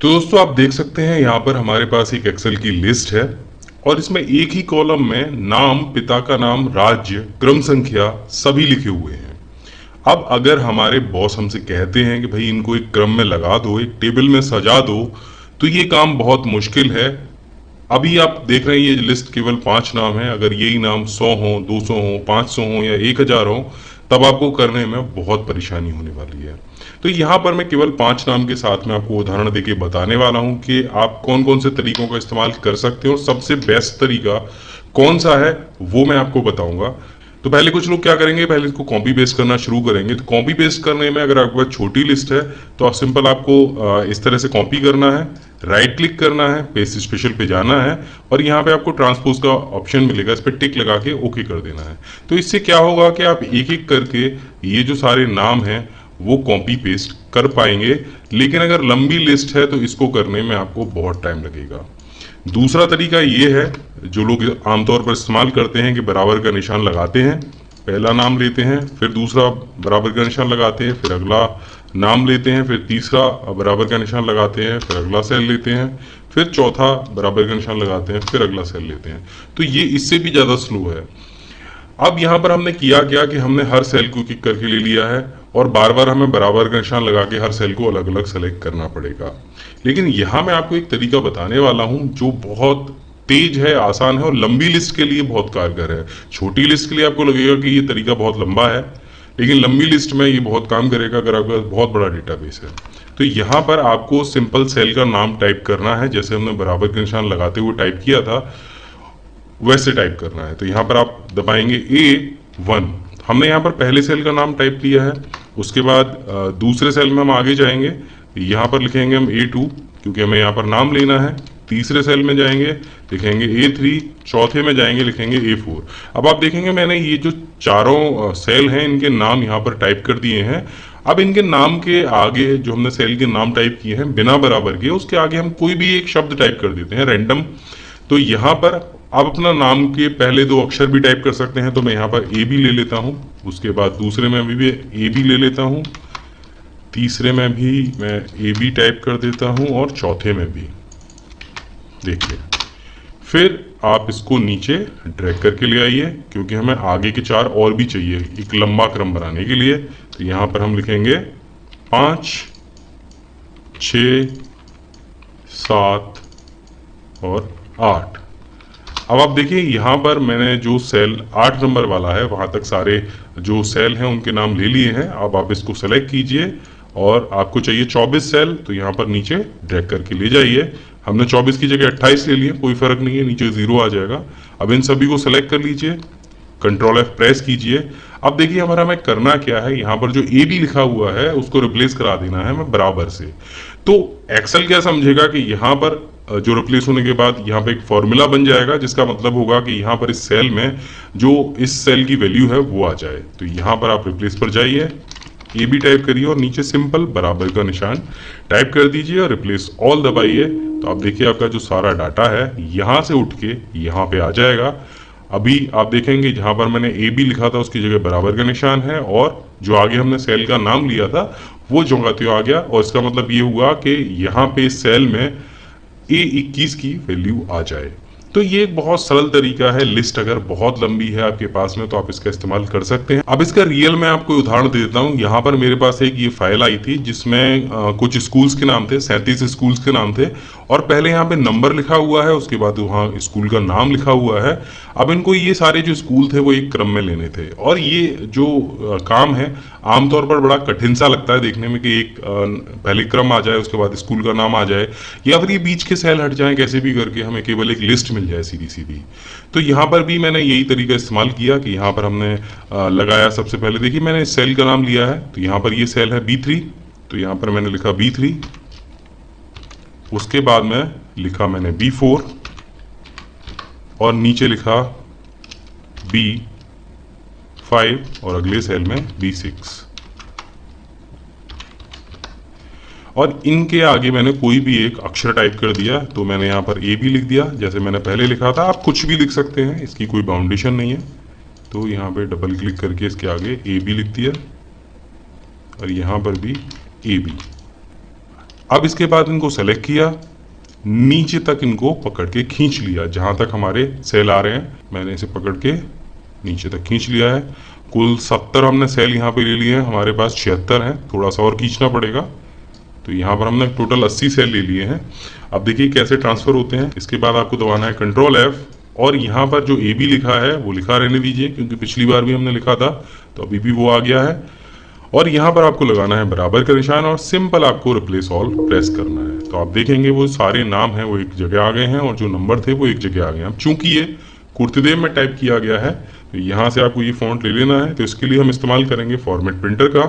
तो दोस्तों आप देख सकते हैं यहाँ पर हमारे पास एक एक्सेल की लिस्ट है और इसमें एक ही कॉलम में नाम, पिता का नाम, राज्य, क्रम संख्या सभी लिखे हुए हैं। अब अगर हमारे बॉस हमसे कहते हैं कि भाई इनको एक क्रम में लगा दो, एक टेबल में सजा दो, तो ये काम बहुत मुश्किल है। अभी आप देख रहे हैं ये लिस्ट केवल 5 नाम है। अगर यही नाम 100 हो, 200 हो, 500 हो या 1000 हो, तब आपको करने में बहुत परेशानी होने वाली है। तो यहाँ पर मैं केवल 5 नाम के साथ में आपको उदाहरण देके बताने वाला हूँ कि आप कौन कौन से तरीकों का इस्तेमाल कर सकते हो और सबसे बेस्ट तरीका कौन सा है वो मैं आपको बताऊंगा। तो पहले कुछ लोग क्या करेंगे, पहले इसको कॉपी पेस्ट करना शुरू करेंगे। तो कॉपी पेस्ट करने में अगर आपके पास छोटी लिस्ट है तो आप सिंपल आपको इस तरह से कॉपी करना है, राइट क्लिक करना है, पेस्ट स्पेशल पे जाना है और यहाँ पे आपको ट्रांसपोज का ऑप्शन मिलेगा, इस पर टिक लगा के ओके कर देना है। तो इससे क्या होगा कि आप एक एक करके ये जो सारे नाम हैं वो कॉपी पेस्ट कर पाएंगे। लेकिन अगर लंबी लिस्ट है तो इसको करने में आपको बहुत टाइम लगेगा। दूसरा तरीका ये है जो लोग आमतौर पर इस्तेमाल करते हैं कि बराबर का निशान लगाते हैं, पहला नाम लेते हैं, फिर दूसरा बराबर का निशान लगाते हैं, फिर अगला नाम लेते हैं, फिर तीसरा बराबर का निशान लगाते हैं, फिर अगला सेल लेते हैं, फिर चौथा बराबर का निशान लगाते हैं, फिर अगला सेल लेते हैं। तो ये इससे भी ज़्यादा स्लो है। अब यहाँ पर हमने किया क्या कि हमने हर सेल को क्लिक करके ले लिया है और बार बार हमें बराबर का निशान लगा के हर सेल को अलग अलग सेलेक्ट करना पड़ेगा। लेकिन यहाँ मैं आपको एक तरीका बताने वाला हूँ जो बहुत तेज है, आसान है और लंबी लिस्ट के लिए बहुत कारगर है। छोटी लिस्ट के लिए आपको लगेगा कि ये तरीका बहुत लंबा है, लेकिन लंबी लिस्ट में ये बहुत काम करेगा अगर आपके पास बहुत बड़ा डेटाबेस है। तो यहाँ पर आपको सिंपल सेल का नाम टाइप करना है, जैसे हमने बराबर का निशान लगाते हुए टाइप किया था वैसे टाइप करना है। तो यहाँ पर आप दबाएंगे A1। हमने यहाँ पर पहले सेल का नाम टाइप किया है। उसके बाद दूसरे सेल में हम आगे जाएंगे, यहाँ पर लिखेंगे हम A2 क्योंकि हमें यहाँ पर नाम लेना है। तीसरे सेल में जाएंगे लिखेंगे A3, चौथे में जाएंगे लिखेंगे A4। अब आप देखेंगे मैंने ये जो चारों सेल हैं इनके नाम यहाँ पर टाइप कर दिए हैं। अब इनके नाम के आगे जो हमने सेल के नाम टाइप किए हैं बिना बराबर के, उसके आगे हम कोई भी एक शब्द टाइप कर देते हैं रैंडम। तो यहाँ पर आप अपना नाम के पहले 2 अक्षर भी टाइप कर सकते हैं। तो मैं यहाँ पर ए बी ले लेता हूँ, उसके बाद दूसरे में भी ए बी ले लेता हूँ, तीसरे में भी मैं ए बी टाइप कर देता हूँ और चौथे में भी। देखिए, फिर आप इसको नीचे ड्रैग करके ले आइए क्योंकि हमें आगे के 4 और भी चाहिए एक लंबा क्रम बनाने के लिए। तो यहाँ पर हम लिखेंगे 5, 6, 7 और 8। अब आप देखिए यहाँ पर मैंने जो सेल 8 नंबर वाला है वहाँ तक सारे जो सेल हैं उनके नाम ले लिए हैं। अब आप इसको सेलेक्ट कीजिए और आपको चाहिए 24 सेल, तो यहाँ पर नीचे ड्रैग करके ले जाइए। हमने 24 की जगह 28 ले लिए, कोई फर्क नहीं है, नीचे 0 आ जाएगा। अब इन सभी को सेलेक्ट कर लीजिए, कंट्रोल F प्रेस कीजिए। अब देखिए हमारा हमें करना क्या है, यहाँ पर जो ए बी लिखा हुआ है उसको रिप्लेस करा देना है हमें बराबर से। तो एक्सेल क्या समझेगा कि यहाँ पर जो रिप्लेस होने के बाद यहाँ पे एक फॉर्मूला बन जाएगा जिसका मतलब होगा कि यहाँ पर इस सेल में जो इस सेल की वैल्यू है वो आ जाए। तो यहाँ पर आप रिप्लेस पर जाइए, ए बी टाइप करिए और नीचे सिंपल बराबर का निशान टाइप कर दीजिए और रिप्लेस ऑल दबाइए। तो आप देखिए आपका जो सारा डाटा है यहाँ से उठ के यहाँ पे आ जाएगा। अभी आप देखेंगे जहाँ पर मैंने ए बी लिखा था उसकी जगह बराबर का निशान है और जो आगे हमने सेल का नाम लिया था वो जगह त्यों आ गया। और इसका मतलब ये हुआ कि यहाँ पे इस सेल में A21 की वैल्यू आ जाए। तो ये एक बहुत सरल तरीका है। लिस्ट अगर बहुत लंबी है आपके पास में तो आप इसका इस्तेमाल कर सकते हैं। अब इसका रियल मैं आपको उदाहरण दे देता हूँ। यहाँ पर मेरे पास एक ये फाइल आई थी जिसमें कुछ स्कूल्स के नाम थे, 37 स्कूल्स के नाम थे और पहले यहाँ पे नंबर लिखा हुआ है, उसके बाद वहाँ स्कूल का नाम लिखा हुआ है। अब इनको ये सारे जो स्कूल थे वो एक क्रम में लेने थे और ये जो काम है आमतौर पर बड़ा कठिन सा लगता है देखने में कि एक पहले क्रम आ जाए उसके बाद स्कूल का नाम आ जाए या फिर ये बीच के सेल हट जाएं, कैसे भी करके हमें केवल एक लिस्ट मिल जाए सीधी सीधी। तो यहाँ पर भी मैंने यही तरीका इस्तेमाल किया कि यहाँ पर हमने लगाया। सबसे पहले देखिए मैंने इस सेल का नाम लिया है, तो यहाँ पर ये सेल है B3, तो यहाँ पर मैंने लिखा B3। उसके बाद में लिखा मैंने B4 और नीचे लिखा B5 और अगले सेल में B6 और इनके आगे मैंने कोई भी एक अक्षर टाइप कर दिया। तो मैंने यहाँ पर ए बी लिख दिया जैसे मैंने पहले लिखा था। आप कुछ भी लिख सकते हैं, इसकी कोई बाउंडेशन नहीं है। तो यहाँ पे डबल क्लिक करके इसके आगे ए बी लिख दिया और यहाँ पर भी ए बी। अब इसके बाद इनको सेलेक्ट किया, नीचे तक इनको पकड़ के खींच लिया, जहां तक हमारे सेल आ रहे हैं मैंने इसे पकड़ के नीचे तक खींच लिया है। कुल 70 हमने सेल यहाँ पे ले लिए हैं, हमारे पास 76 हैं, थोड़ा सा और खींचना पड़ेगा। तो यहाँ पर हमने टोटल 80 सेल ले लिए हैं। अब देखिए कैसे ट्रांसफर होते हैं। इसके बाद आपको दबाना है कंट्रोल F, और यहाँ पर जो AB लिखा है वो लिखा रहने दीजिए, क्योंकि पिछली बार भी हमने लिखा था, तो अभी भी वो आ गया है। और यहाँ पर आपको लगाना है बराबर का निशान और सिंपल आपको रिप्लेस ऑल प्रेस करना है। तो आप देखेंगे वो सारे नाम हैं वो एक जगह आ गए हैं और जो नंबर थे वो एक जगह आ गए हैं। अब चूंकि ये कुर्तदेव में टाइप किया गया है, तो यहाँ से आपको ये फॉन्ट ले लेना है। तो इसके लिए हम इस्तेमाल करेंगे फॉर्मेट प्रिंटर का।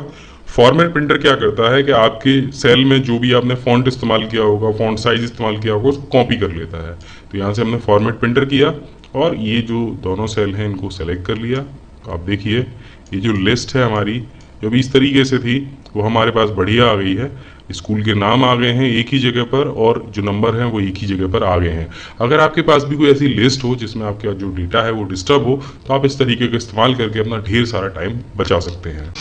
फॉर्मेट प्रिंटर क्या करता है कि आपके सेल में जो भी आपने फॉन्ट इस्तेमाल किया होगा, फॉन्ट साइज इस्तेमाल किया होगा, उसको कॉपी कर लेता है। तो यहाँ से हमने फॉर्मेट प्रिंटर किया और ये जो दोनों सेल हैं इनको सेलेक्ट कर लिया। तो आप देखिए ये जो लिस्ट है हमारी, जो भी इस तरीके से थी, वो हमारे पास बढ़िया आ गई है। स्कूल के नाम आ गए हैं एक ही जगह पर और जो नंबर हैं वो एक ही जगह पर आ गए हैं। अगर आपके पास भी कोई ऐसी लिस्ट हो जिसमें आपका जो डेटा है वो डिस्टर्ब हो, तो आप इस तरीके का इस्तेमाल करके अपना ढेर सारा टाइम बचा सकते हैं।